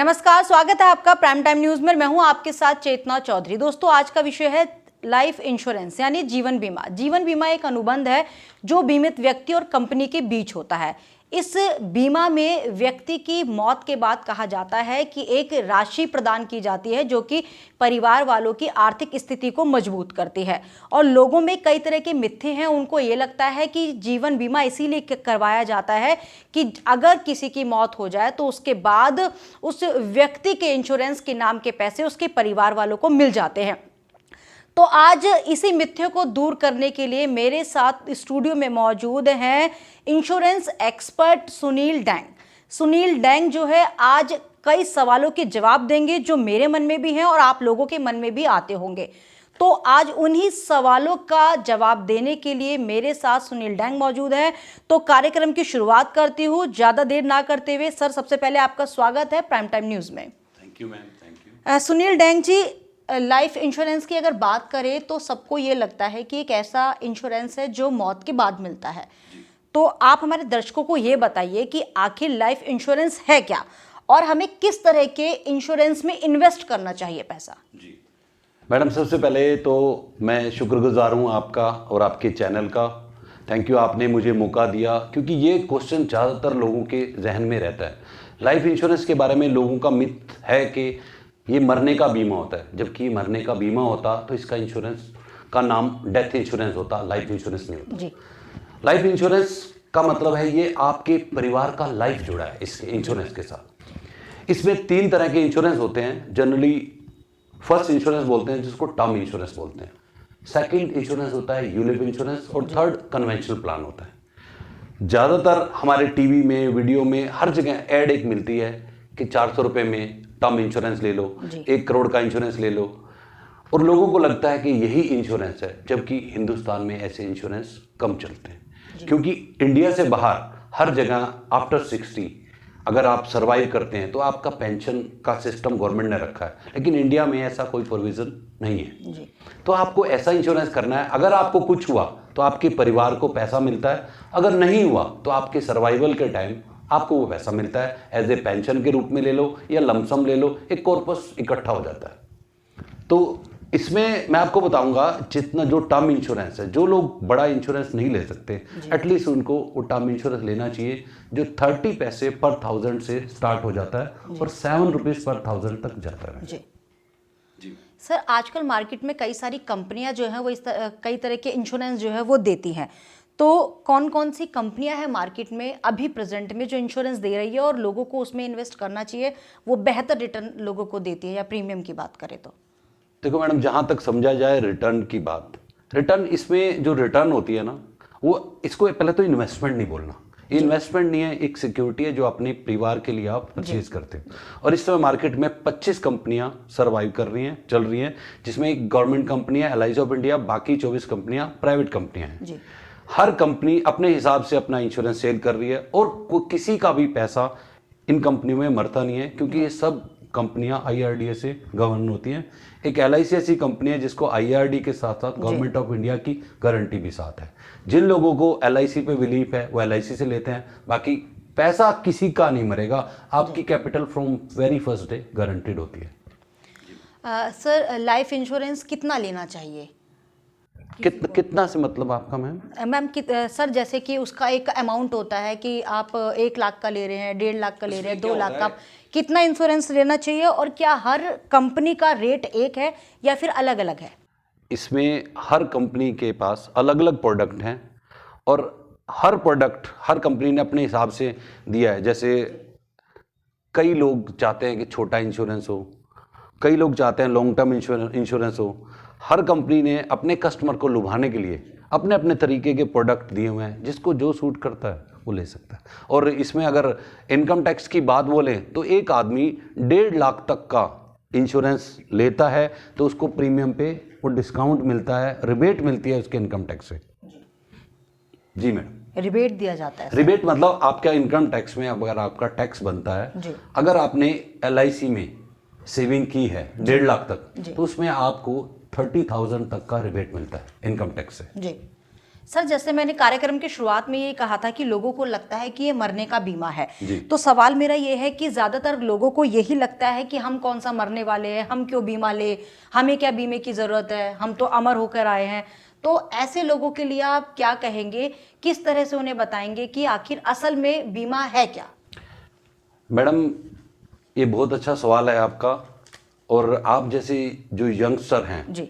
नमस्कार, स्वागत है आपका प्राइम टाइम न्यूज में। मैं हूं आपके साथ चेतना चौधरी। दोस्तों, आज का विषय है लाइफ इंश्योरेंस यानी जीवन बीमा। जीवन बीमा एक अनुबंध है जो बीमित व्यक्ति और कंपनी के बीच होता है। इस बीमा में व्यक्ति की मौत के बाद कहा जाता है कि एक राशि प्रदान की जाती है जो कि परिवार वालों की आर्थिक स्थिति को मजबूत करती है। और लोगों में कई तरह के मिथ्ये हैं, उनको ये लगता है कि जीवन बीमा इसीलिए करवाया जाता है कि अगर किसी की मौत हो जाए तो उसके बाद उस व्यक्ति के इंश्योरेंस के नाम के पैसे उसके परिवार वालों को मिल जाते हैं। तो आज इसी मिथ्य को दूर करने के लिए मेरे साथ स्टूडियो में मौजूद हैं insurance expert Sunil dang. Sunil dang जो है आज कई सवालों के जवाब देंगे जो मेरे मन में भी हैं और आप लोगों के मन में भी आते होंगे। तो आज उन्हीं सवालों का जवाब देने के लिए मेरे साथ सुनील डैंग मौजूद है। तो कार्यक्रम की शुरुआत करती हूँ ज़्यादा देर ना करते हुए। सर, सबसे पहले आपका स्वागत है प्राइम टाइम न्यूज़ में। Thank you ma'am, thank you. Sunil Dang ji, life insurance की अगर बात करें तो सबको ये लगता है कि एक ऐसा इंश्योरेंस है जो मौत के बाद मिलता है। तो आप हमारे दर्शकों को ये बताइए कि आखिर लाइफ इंश्योरेंस है क्या और हमें किस तरह के इंश्योरेंस में इन्वेस्ट करना चाहिए पैसा। जी मैडम, सबसे पहले तो मैं शुक्रगुजार हूँ आपका और आपके चैनल का। थैंक यू, आपने मुझे मौका दिया, क्योंकि ये क्वेश्चन ज़्यादातर लोगों के जहन में रहता है। लाइफ इंश्योरेंस के बारे में लोगों का मिथ है कि ये मरने का बीमा होता है, जबकि मरने का बीमा होता तो इसका इंश्योरेंस का नाम डेथ इंश्योरेंस होता, लाइफ इंश्योरेंस नहीं होता। जी। लाइफ इंश्योरेंस का मतलब है ये आपके परिवार का लाइफ जुड़ा है इस इंश्योरेंस के साथ। इसमें 3 तरह के इंश्योरेंस होते हैं। जनरली फर्स्ट इंश्योरेंस बोलते हैं जिसको टर्म इंश्योरेंस बोलते हैं, सेकंड इंश्योरेंस होता है यूलिप इंश्योरेंस और थर्ड कन्वेंशनल प्लान होता है। ज़्यादातर हमारे टीवी में, वीडियो में, हर जगह ऐड एक मिलती है कि 400 रुपये में टर्म इंश्योरेंस ले लो, 1 करोड़ का इंश्योरेंस ले लो, और लोगों को लगता है कि यही इंश्योरेंस है, जबकि हिंदुस्तान में ऐसे इंश्योरेंस कम चलते हैं। क्योंकि इंडिया से बाहर हर जगह आफ्टर 60 अगर आप सर्वाइव करते हैं तो आपका पेंशन का सिस्टम गवर्नमेंट ने रखा है, लेकिन इंडिया में ऐसा कोई प्रोविज़न नहीं है। जी। तो आपको ऐसा इंश्योरेंस करना है, अगर आपको कुछ हुआ तो आपके परिवार को पैसा मिलता है, अगर नहीं हुआ तो आपके सर्वाइवल के टाइम आपको वो पैसा मिलता है। एज ए पेंशन के रूप में ले लो या लमसम ले लो, एक कॉर्पस इकट्ठा हो जाता है। तो इसमें मैं आपको बताऊंगा, जितना जो टर्म इंश्योरेंस है, जो लोग बड़ा इंश्योरेंस नहीं ले सकते, एटलीस्ट उनको वो टर्म इंश्योरेंस लेना चाहिए जो 30 पैसे पर 1000 से स्टार्ट हो जाता है और 7 रुपीज़ पर 1000 तक जाता है। जी। सर, आजकल मार्केट में कई सारी कंपनियां जो हैं वो कई तरह के इंश्योरेंस जो है वो देती हैं। तो कौन कौन सी कंपनियां हैं मार्केट में अभी प्रेजेंट में जो इंश्योरेंस दे रही है और लोगों को उसमें इन्वेस्ट करना चाहिए, वो बेहतर रिटर्न लोगों को देती है, या प्रीमियम की बात करें तो? देखो मैडम, जहाँ तक समझा जाए रिटर्न की बात, रिटर्न इसमें जो रिटर्न होती है ना, वो इसको पहले तो इन्वेस्टमेंट नहीं बोलना। ये इन्वेस्टमेंट नहीं है, एक सिक्योरिटी है जो अपने परिवार के लिए आप परचेज करते हैं। और इस समय मार्केट में 25 कंपनियां सर्वाइव कर रही हैं, चल रही हैं, जिसमें एक गवर्नमेंट कंपनी है LIC ऑफ इंडिया, बाकी 24 कंपनियां प्राइवेट कंपनियां हैं। हर कंपनी अपने हिसाब से अपना इंश्योरेंस सेल कर रही है और किसी का भी पैसा इन कंपनियों में मरता नहीं है, क्योंकि ये सब कंपनियां IRDA से गवर्न होती हैं। एक LIC ऐसी कंपनी है जिसको IRD के साथ साथ गवर्नमेंट ऑफ इंडिया की गारंटी भी साथ है। जिन लोगों को LIC पे बिलीफ है वो LIC से लेते हैं, बाकी पैसा किसी का नहीं मरेगा, आपकी capital from very first day guaranteed होती है। सर, लाइफ इंश्योरेंस कितना लेना चाहिए? कितना से मतलब आपका मैम? मैम सर, जैसे कि उसका एक अमाउंट होता है कि आप 1 लाख का ले रहे हैं, 1.5 लाख का ले रहे हैं, 2 लाख का, कितना इंश्योरेंस लेना चाहिए और क्या हर कंपनी का रेट एक है या फिर अलग अलग है? इसमें हर कंपनी के पास अलग अलग प्रोडक्ट हैं और हर प्रोडक्ट हर कंपनी ने अपने हिसाब से दिया है। जैसे कई लोग चाहते हैं कि छोटा इंश्योरेंस हो, कई लोग चाहते हैं लॉन्ग टर्म इंश्योरेंस हो। हर कंपनी ने अपने कस्टमर को लुभाने के लिए अपने अपने तरीके के प्रोडक्ट दिए हुए हैं, जिसको जो सूट करता है वो ले सकता है। और इसमें अगर इनकम टैक्स की बात बोलें तो एक आदमी 1.5 लाख तक का इंश्योरेंस लेता है तो उसको प्रीमियम पे वो डिस्काउंट मिलता है, रिबेट मिलती है उसके इनकम टैक्स से। जी मैडम, रिबेट दिया जाता है? रिबेट मतलब आपका इनकम टैक्स में अगर आपका टैक्स बनता है, अगर आपने LIC में सेविंग की है 1.5 लाख तक, तो उसमें आपको 30,000 तक का रिबेट मिलता है इनकम टैक्स से। जी। सर, जैसे मैंने कार्यक्रम की शुरुआत में ये कहा था कि लोगों को लगता है कि ये मरने का बीमा है, जी। तो सवाल मेरा ये है कि ज़्यादातर लोगों को यही लगता है कि हम कौन सा मरने वाले हैं, हम क्यों बीमा ले, हमें क्या बीमे की ज़रूरत है, हम तो अमर होकर आए हैं। तो ऐसे लोगों के लिए आप क्या कहेंगे, किस तरह से उन्हें बताएंगे कि आखिर असल में बीमा है क्या? मैडम, ये बहुत अच्छा सवाल है आपका। और आप जैसे जो यंगस्टर हैं जी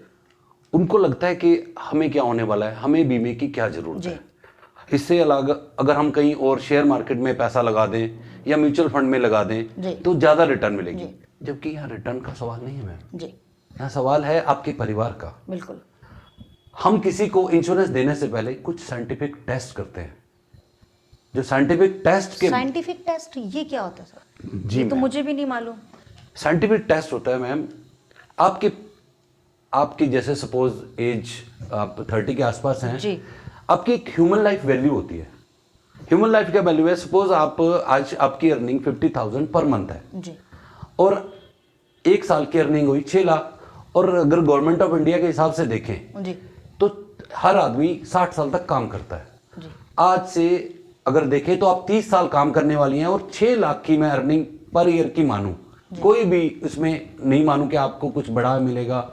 उनको लगता है कि हमें क्या होने वाला है, हमें बीमे की क्या जरूरत जी है। इससे अलग अगर हम कहीं और शेयर मार्केट में पैसा लगा दें या म्यूचुअल फंड में लगा जी। दें तो ज़्यादा रिटर्न मिलेगी, जी। जबकि यहाँ रिटर्न का सवाल नहीं है मैम। जी यहाँ सवाल है आपके परिवार का। बिल्कुल। हम किसी को इंश्योरेंस देने से पहले कुछ साइंटिफिक टेस्ट करते हैं, जो साइंटिफिक टेस्ट के साइंटिफिक टेस्ट ये क्या होता है सर? जी ये तो मैम, मुझे भी नहीं मालूम। साइंटिफिक टेस्ट होता है मैम। आपकी जैसे सपोज एज आप 30 के आसपास हैं जी। आपकी एक ह्यूमन लाइफ वैल्यू होती है। ह्यूमन लाइफ क्या वैल्यू है? सपोज आप आज आपकी अर्निंग 50,000 पर मंथ है जी और एक साल की अर्निंग हुई 6 लाख, और अगर गवर्नमेंट ऑफ इंडिया के हिसाब से देखें जी तो हर आदमी 60 साल तक काम करता है। जी आज से अगर देखें तो आप 30 साल काम करने वाली हैं और 6 लाख की मैं अर्निंग पर ईयर की मानूं, कोई भी इसमें नहीं मानूं कि आपको कुछ बड़ा मिलेगा।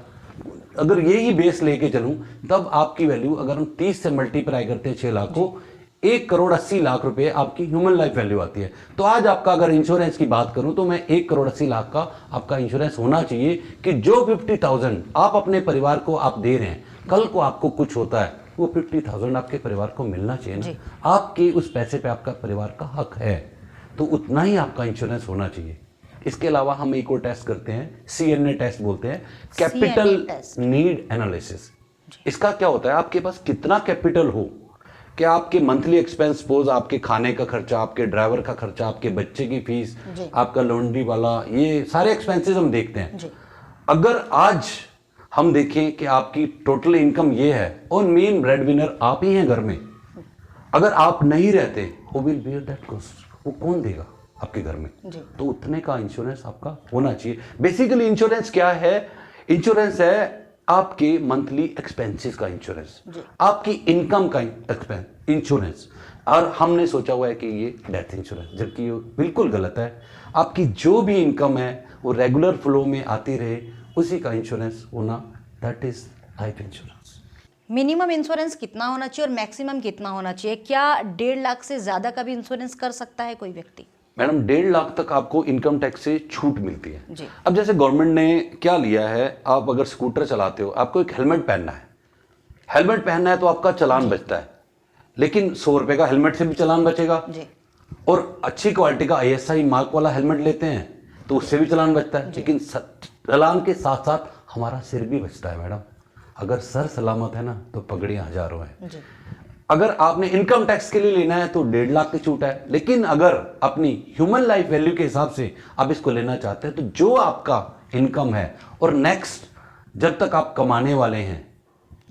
अगर यही बेस लेके चलूं तब आपकी वैल्यू अगर हम 30 से मल्टीप्लाई करते हैं 6 लाख को, 1,80,00,000 रुपए आपकी ह्यूमन लाइफ वैल्यू आती है। तो आज आपका अगर इंश्योरेंस की बात करूं तो मैं 1,80,00,000 का आपका इंश्योरेंस होना चाहिए कि जो 50,000 आप अपने परिवार को आप दे रहे हैं, कल को आपको कुछ होता है वो 50,000 आपके परिवार को मिलना चाहिए ना। आपके उस पैसे पे आपका परिवार का हक है, तो उतना ही आपका इंश्योरेंस होना चाहिए। इसके अलावा हम एक और टेस्ट करते हैं, CNA टेस्ट बोलते हैं, कैपिटल नीड एनालिसिस। इसका क्या होता है? आपके पास कितना कैपिटल हो कि आपके मंथली एक्सपेंस, सपोज आपके खाने का खर्चा, आपके ड्राइवर का खर्चा, आपके बच्चे की फीस, आपका लॉन्ड्री वाला, ये सारे एक्सपेंसेस हम देखते हैं। अगर आज हम देखें कि आपकी टोटल इनकम ये है और मेन ब्रेड विनर आप ही हैं घर में, अगर आप नहीं रहते who will bear that cost? वो कौन देगा आपके घर में? तो उतने का इंश्योरेंस आपका होना चाहिए। बेसिकली इंश्योरेंस क्या है? इंश्योरेंस है आपके मंथली एक्सपेंसेस का इंश्योरेंस, आपकी इनकम का इंश्योरेंस। और हमने सोचा हुआ है कि ये डेथ इंश्योरेंस, जबकि ये बिल्कुल गलत है। आपकी जो भी इनकम है वो रेगुलर फ्लो में आती रहे, उसी का इंश्योरेंस होना, that is life insurance. Minimum insurance कितना होना चाहिए और मैक्सिमम कितना होना चाहिए? क्या 1.5 लाख से ज़्यादा का भी इंश्योरेंस कर सकता है कोई व्यक्ति? मैडम, 1.5 लाख तक आपको इनकम टैक्स से छूट मिलती है। जी। अब जैसे गवर्नमेंट ने क्या लिया है, आप अगर स्कूटर चलाते हो आपको एक हेलमेट पहनना है। हेलमेट पहनना है तो आपका चालान बचता है, लेकिन 100 रुपए का हेलमेट से भी चालान बचेगा। जी। और अच्छी क्वालिटी का ISI मार्क वाला हेलमेट लेते हैं तो उससे भी चालान बचता है। लेकिन चालान के साथ साथ हमारा सिर भी बचता है मैडम। अगर सर सलामत है ना तो पगड़ियां हजारों हैं। जी। अगर आपने इनकम टैक्स के लिए लेना है तो 1.5 लाख की छूट है, लेकिन अगर अपनी ह्यूमन लाइफ वैल्यू के हिसाब से आप इसको लेना चाहते हैं तो जो आपका इनकम है और नेक्स्ट जब तक आप कमाने वाले हैं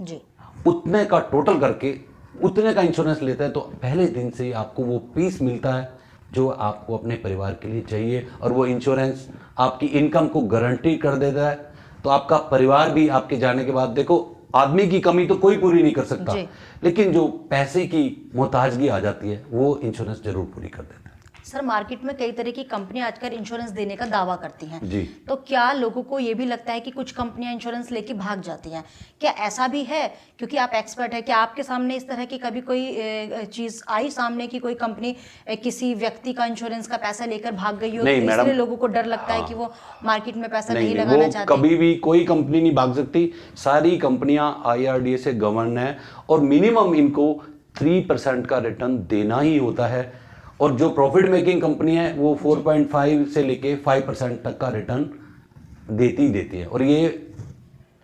जी उतने का टोटल करके उतने का इंश्योरेंस लेते हैं, तो पहले दिन से ही आपको वो पीस मिलता है जो आपको अपने परिवार के लिए चाहिए। और वो इंश्योरेंस आपकी इनकम को गारंटी कर देता है। तो आपका परिवार भी आपके जाने के बाद, देखो आदमी की कमी तो कोई पूरी नहीं कर सकता, लेकिन जो पैसे की मोहताजगी आ जाती है वो इंश्योरेंस जरूर पूरी कर देता है। सर, मार्केट में कई तरह की कंपनियां आजकल इंश्योरेंस देने का दावा करती हैं। जी। तो क्या लोगों को ये भी लगता है कि कुछ कंपनियां इंश्योरेंस लेके भाग जाती हैं? क्या ऐसा भी है? क्योंकि आप एक्सपर्ट हैं, क्या आपके सामने इस तरह की कभी कोई चीज आई सामने कि कोई कंपनी किसी व्यक्ति का इंश्योरेंस का पैसा लेकर भाग गई हो? नहीं तो मैडम, इसलिए लोगों को डर लगता है कि वो मार्केट में पैसा नहीं वो लगाना चाहते। कभी भी कोई कंपनी नहीं भाग सकती। सारी कंपनियां IRDA से गवर्न है और मिनिमम इनको 3% का रिटर्न देना ही होता है। और जो प्रॉफिट मेकिंग कंपनी है वो 4.5 से लेके 5% तक का रिटर्न देती ही देती है। और ये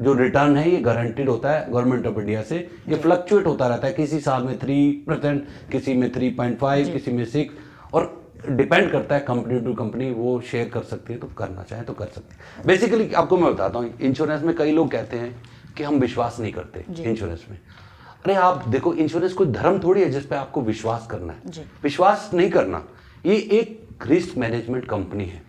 जो रिटर्न है ये गारंटीड होता है गवर्नमेंट ऑफ इंडिया से। ये फ्लक्चुएट होता रहता है, किसी साल में 3%, किसी में 3.5, किसी में 6, और डिपेंड करता है कंपनी टू कंपनी। वो शेयर कर सकती है तो करना चाहे तो कर सकती है। बेसिकली आपको मैं बताता हूँ, इंश्योरेंस में कई लोग कहते हैं कि हम विश्वास नहीं करते इंश्योरेंस में। अरे आप देखो, इंश्योरेंस कोई धर्म थोड़ी है जिस पे आपको विश्वास करना है। विश्वास नहीं करना, ये एक रिस्क मैनेजमेंट कंपनी है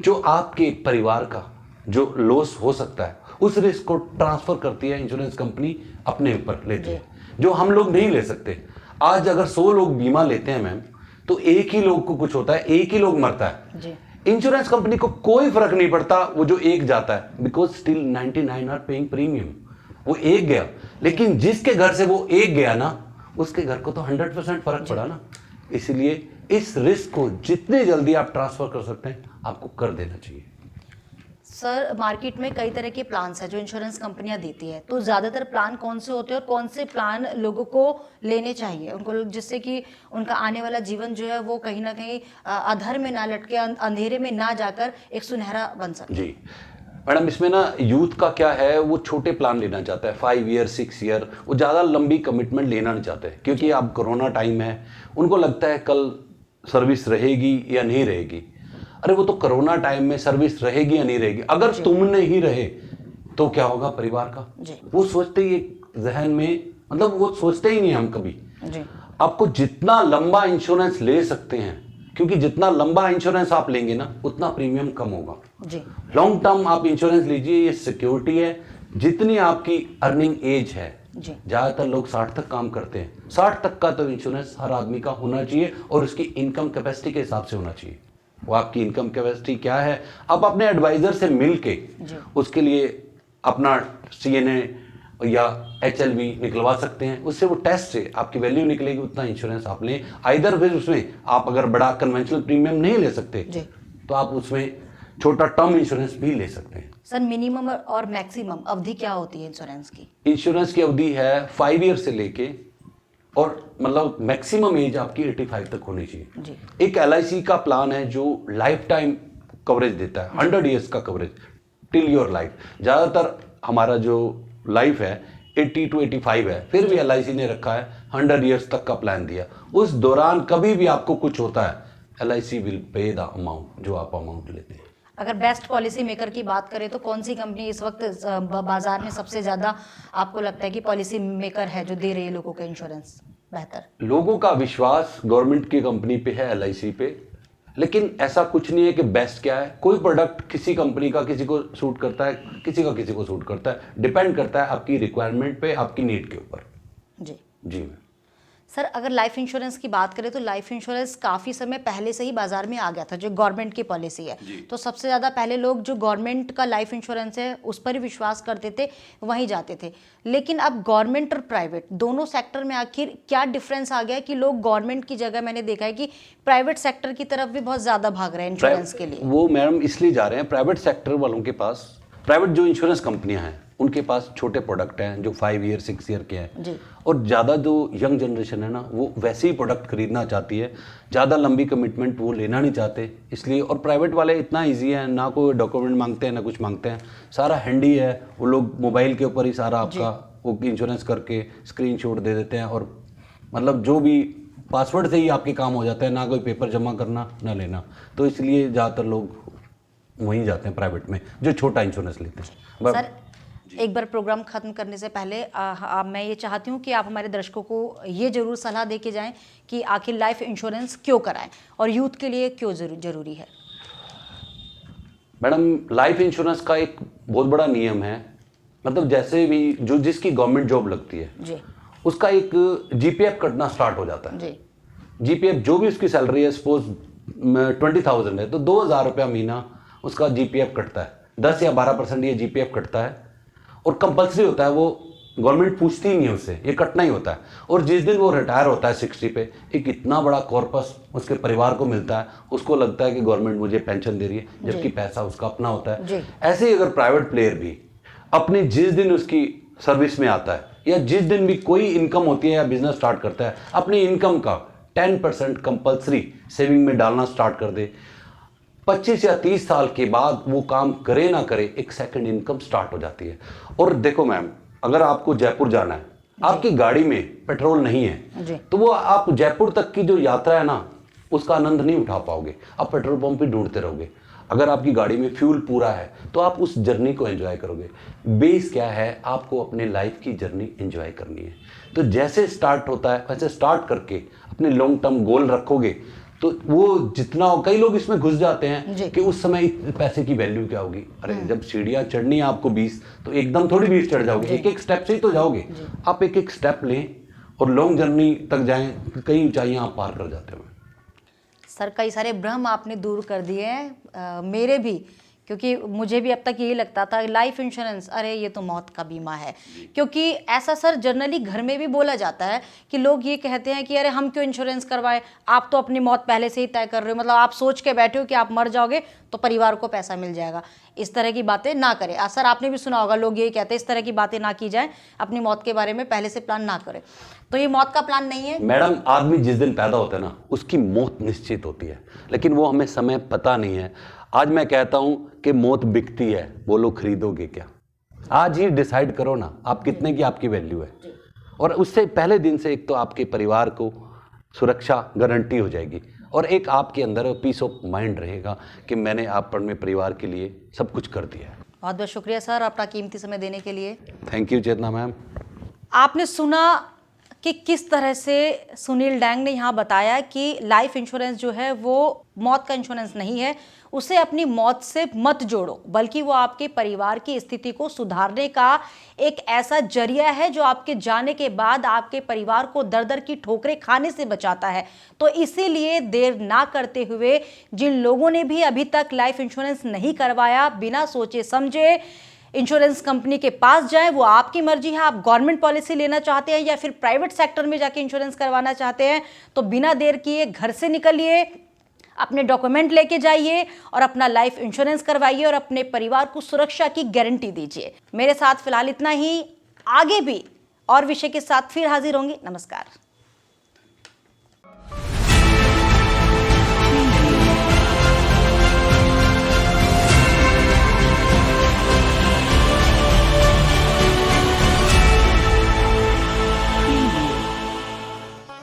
जो आपके परिवार का जो लॉस हो सकता है उस रिस्क को ट्रांसफर करती है इंश्योरेंस कंपनी, अपने ऊपर लेती है। जो हम लोग नहीं ले सकते। आज अगर 100 लोग बीमा लेते हैं मैम, तो एक ही लोग को कुछ होता है, एक ही लोग मरता है जी। इंश्योरेंस कंपनी को कोई फर्क नहीं पड़ता वो जो एक जाता है, because still 99 are paying premium. वो एक गया, लेकिन जिसके घर से वो एक गया ना, उसके घर को तो 100% फर्क पड़ा ना। इसलिए इस रिस्क को जितने जल्दी आप ट्रांसफर कर सकते हैं आपको कर देना चाहिए। सर, मार्केट में कई तरह के प्लान्स हैं जो इंश्योरेंस कंपनियां देती है, तो ज़्यादातर प्लान कौन से होते हैं और कौन से प्लान लोगों को लेने चाहिए उनको, जिससे कि उनका आने वाला जीवन जो है वो कहीं ना कहीं अधर में ना लटके, अंधेरे में ना जाकर एक सुनहरा बन सके? जी मैडम, इसमें ना यूथ का क्या है, वो छोटे प्लान लेना चाहता है, 5 ईयर 6 ईयर, वो ज़्यादा लंबी कमिटमेंट लेना नहीं चाहते, क्योंकि अब कोरोना टाइम है, उनको लगता है कल सर्विस रहेगी या नहीं रहेगी। अरे वो तो कोरोना टाइम में सर्विस रहेगी या नहीं रहेगी, अगर तुम नहीं रहे तो क्या होगा परिवार का, वो सोचते ही एक जहन में, मतलब वो सोचते ही नहीं हम कभी। आपको जितना लंबा इंश्योरेंस ले सकते हैं, क्योंकि जितना लंबा इंश्योरेंस आप लेंगे ना उतना प्रीमियम कम होगा। लॉन्ग टर्म आप इंश्योरेंस लीजिए, ये सिक्योरिटी है। जितनी आपकी अर्निंग एज है, ज्यादातर लोग 60 तक काम करते हैं, 60 तक का तो इंश्योरेंस हर आदमी का होना चाहिए, और उसकी इनकम कैपेसिटी के हिसाब से होना चाहिए। वो आपकी इनकम कैपेसिटी क्या है, आप अपने एडवाइजर से मिल के उसके लिए अपना CNA या HLV निकलवा सकते हैं, उससे वो टेस्ट से आपकी वैल्यू निकलेगी, उतना इंश्योरेंस आप लें। आइदर फिर उसमें आप अगर बड़ा कन्वेंशनल प्रीमियम नहीं ले सकते तो आप उसमें छोटा टर्म इंश्योरेंस भी ले सकते हैं। सर, मिनिमम और मैक्सिमम अवधि क्या होती है इंश्योरेंस की? इंश्योरेंस की अवधि है 5 ईयर से लेके, और मतलब मैक्सिमम एज आपकी 85 तक होनी चाहिए। एक LIC का प्लान है जो लाइफ टाइम कवरेज देता है, 100 ईयर्स का कवरेज टिल योर लाइफ। ज़्यादातर हमारा जो लाइफ है 80 to 85 है, फिर भी LIC ने रखा है 100 ईयर्स तक का प्लान दिया। उस दौरान कभी भी आपको कुछ होता है, LIC will pay the amount जो आप अमाउंट लेते हैं। अगर बेस्ट पॉलिसी मेकर की बात करें तो कौन सी कंपनी इस वक्त बाजार में सबसे ज़्यादा आपको लगता है कि पॉलिसी मेकर है जो दे रही है लोगों को इंश्योरेंस बेहतर? लोगों का विश्वास गवर्नमेंट की कंपनी पे है, LIC पे, लेकिन ऐसा कुछ नहीं है कि बेस्ट क्या है। कोई प्रोडक्ट किसी कंपनी का किसी को सूट करता है, किसी का किसी को सूट करता है, डिपेंड करता है आपकी रिक्वायरमेंट पे, आपकी नीड के ऊपर। जी मैम। सर, अगर लाइफ इंश्योरेंस की बात करें तो लाइफ इंश्योरेंस काफ़ी समय पहले से ही बाजार में आ गया था, जो गवर्नमेंट की पॉलिसी है। तो सबसे ज़्यादा पहले लोग जो गवर्नमेंट का लाइफ इंश्योरेंस है उस पर ही विश्वास करते थे, वहीं जाते थे। लेकिन अब गवर्नमेंट और प्राइवेट दोनों सेक्टर में आखिर क्या डिफरेंस आ गया कि लोग गवर्नमेंट की जगह, मैंने देखा है कि प्राइवेट सेक्टर की तरफ भी बहुत ज़्यादा भाग रहे हैं इंश्योरेंस के लिए? वो मैडम इसलिए जा रहे हैं, प्राइवेट सेक्टर वालों के पास, प्राइवेट जो इंश्योरेंस कंपनियां हैं उनके पास छोटे प्रोडक्ट हैं जो 5 ईयर 6 ईयर के हैं, और ज़्यादा जो यंग जनरेशन है ना वो वैसे ही प्रोडक्ट खरीदना चाहती है, ज़्यादा लंबी कमिटमेंट वो लेना नहीं चाहते इसलिए। और प्राइवेट वाले इतना इजी है, ना कोई डॉक्यूमेंट मांगते हैं ना कुछ मांगते हैं, सारा हैंडी है, वो लोग मोबाइल के ऊपर ही सारा आपका वो इंश्योरेंस करके स्क्रीनशॉट दे देते हैं, और मतलब जो भी पासवर्ड से ही आपके काम हो जाता है, ना कोई पेपर जमा करना ना लेना। तो इसलिए ज़्यादातर लोग वहीं जाते हैं प्राइवेट में जो छोटा इंश्योरेंस लेते हैं। सर, एक बार प्रोग्राम खत्म करने से पहले मैं ये चाहती हूँ कि आप हमारे दर्शकों को ये जरूर सलाह दे के जाएं कि आखिर लाइफ इंश्योरेंस क्यों कराएं और यूथ के लिए क्यों जरूरी है। मैडम, लाइफ इंश्योरेंस का एक बहुत बड़ा नियम है, मतलब जैसे भी जो जिसकी गवर्नमेंट जॉब लगती है उसका एक GPF कटना स्टार्ट हो जाता है। GPF जो भी उसकी सैलरी है, सपोज 20,000 है तो 2,000 रुपया महीना उसका GPF कटता है, 10 या 12% ये GPF कटता है, और कंपल्सरी होता है, वो गवर्नमेंट पूछती ही नहीं उससे, ये कटना ही होता है। और जिस दिन वो रिटायर होता है 60 पे, एक इतना बड़ा कॉर्पस उसके परिवार को मिलता है, उसको लगता है कि गवर्नमेंट मुझे पेंशन दे रही है, जबकि पैसा उसका अपना होता है। ऐसे ही अगर प्राइवेट प्लेयर भी अपनी जिस दिन उसकी सर्विस में आता है या जिस दिन भी कोई इनकम होती है या बिजनेस स्टार्ट करता है, अपनी इनकम का 10% कंपल्सरी सेविंग में डालना स्टार्ट कर दे, 25 या 30 साल के बाद वो काम करे ना करे, एक सेकंड इनकम स्टार्ट हो जाती है। और देखो मैम, अगर आपको जयपुर जाना है, आपकी गाड़ी में पेट्रोल नहीं है, तो वो आप जयपुर तक की जो यात्रा है ना उसका आनंद नहीं उठा पाओगे, आप पेट्रोल पंप ही ढूंढते रहोगे। अगर आपकी गाड़ी में फ्यूल पूरा है तो आप उस जर्नी को एंजॉय करोगे। बेस क्या है, आपको अपने लाइफ की जर्नी एंजॉय करनी है। तो जैसे स्टार्ट होता है वैसे स्टार्ट करके अपने लॉन्ग टर्म गोल रखोगे तो वो जितना हो, कई लोग इसमें घुस जाते हैं कि उस समय पैसे की वैल्यू क्या होगी। अरे जब सीढ़ियाँ चढ़नी है आपको 20, तो एकदम थोड़ी 20 चढ़ जाओगे, एक एक स्टेप से ही तो जाओगे। आप एक एक स्टेप लें, और लॉन्ग जर्नी तक जाएं, कई ऊंचाइयां आप पार कर जाते हो। सर कई सारे भ्रम आपने दूर कर दिए हैं, मेरे भी, क्योंकि मुझे भी अब तक यही लगता था लाइफ इंश्योरेंस, अरे ये तो मौत का बीमा है। क्योंकि ऐसा सर जनरली घर में भी बोला जाता है कि लोग ये कहते हैं कि अरे हम क्यों इंश्योरेंस करवाएं, आप तो अपनी मौत पहले से ही तय कर रहे हो, मतलब आप सोच के बैठे हो कि आप मर जाओगे तो परिवार को पैसा मिल जाएगा। इस तरह की बातें ना करें। सर आपने भी सुना होगा लोग यही कहते हैं इस तरह की बातें ना की जाए, अपनी मौत के बारे में पहले से प्लान ना करें। तो ये मौत का प्लान नहीं है मैडम। आदमी जिस दिन पैदा होता है ना, उसकी मौत निश्चित होती है, लेकिन वो हमें समय पता नहीं है। आज मैं कहता हूं कि मौत बिकती है, बोलो खरीदोगे क्या? आज ही डिसाइड करो ना आप कितने की आपकी वैल्यू है, और उससे पहले दिन से एक तो आपके परिवार को सुरक्षा गारंटी हो जाएगी, और एक आपके अंदर पीस ऑफ माइंड रहेगा कि मैंने अपने परिवार के लिए सब कुछ कर दिया है। बहुत बहुत शुक्रिया सर अपना कीमती समय देने के लिए। Thank you Chetna ma'am. आपने सुना कि किस तरह से सुनील डैंग ने यहाँ बताया कि लाइफ इंश्योरेंस जो है वो मौत का इंश्योरेंस नहीं है, उसे अपनी मौत से मत जोड़ो, बल्कि वो आपके परिवार की स्थिति को सुधारने का एक ऐसा जरिया है जो आपके जाने के बाद आपके परिवार को दर दर की ठोकरें खाने से बचाता है। तो इसीलिए देर ना करते हुए जिन लोगों ने भी अभी तक लाइफ इंश्योरेंस नहीं करवाया, बिना सोचे समझे इंश्योरेंस कंपनी के पास जाएं। वो आपकी मर्जी है, आप गवर्नमेंट पॉलिसी लेना चाहते हैं या फिर प्राइवेट सेक्टर में जाके इंश्योरेंस करवाना चाहते हैं, तो बिना देर किए घर से निकलिए, अपने डॉक्यूमेंट लेके जाइए और अपना लाइफ इंश्योरेंस करवाइए और अपने परिवार को सुरक्षा की गारंटी दीजिए। मेरे साथ फिलहाल इतना ही, आगे भी और विषय के साथ फिर हाजिर होंगे। नमस्कार।